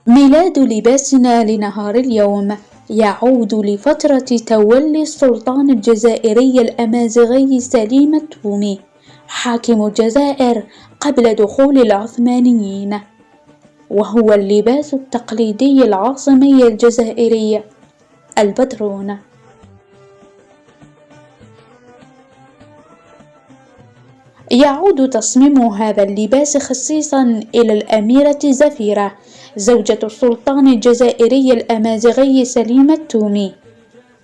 ميلاد لباسنا لنهار اليوم يعود لفترة تولي السلطان الجزائري الأمازيغي سليم التومي حاكم الجزائر قبل دخول العثمانيين، وهو اللباس التقليدي العاصمي الجزائري البدرون. يعود تصميم هذا اللباس خصيصا إلى الأميرة زفيرة زوجة السلطان الجزائري الأمازيغي سليم التومي،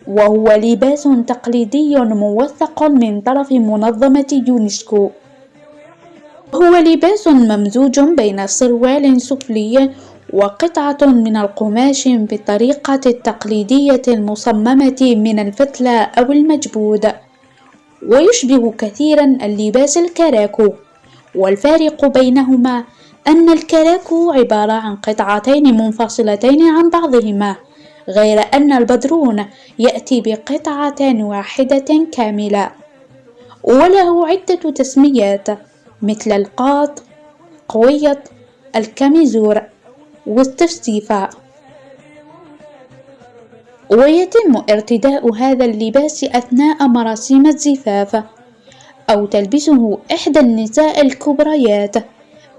وهو لباس تقليدي موثق من طرف منظمة يونسكو. هو لباس ممزوج بين سروال سفلي وقطعة من القماش بالطريقة التقليدية المصممة من الفتلة أو المجبود، ويشبه كثيرا اللباس الكراكو، والفارق بينهما أن الكراكو عبارة عن قطعتين منفصلتين عن بعضهما، غير أن البدرون يأتي بقطعة واحدة كاملة، وله عدة تسميات مثل القاط، قويط، الكاميزور، والتفتيفاء. ويتم ارتداء هذا اللباس أثناء مراسيم الزفاف، أو تلبسه إحدى النساء الكبريات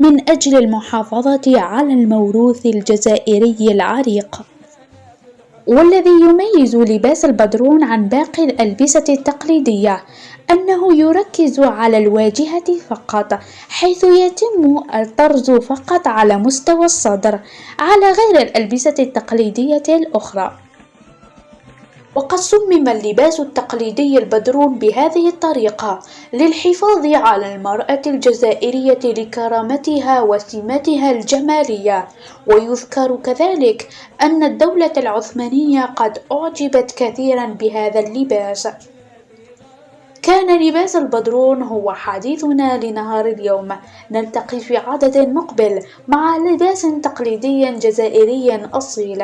من أجل المحافظة على الموروث الجزائري العريق. والذي يميز لباس البدرون عن باقي الألبسة التقليدية أنه يركز على الواجهة فقط، حيث يتم الطرز فقط على مستوى الصدر على غير الألبسة التقليدية الأخرى. وقد صمم اللباس التقليدي البدرون بهذه الطريقة للحفاظ على المرأة الجزائرية لكرامتها وسمتها الجمالية. ويذكر كذلك أن الدولة العثمانية قد أعجبت كثيرا بهذا اللباس. كان لباس البدرون هو حديثنا لنهار اليوم، نلتقي في عدد مقبل مع لباس تقليدي جزائري أصيل.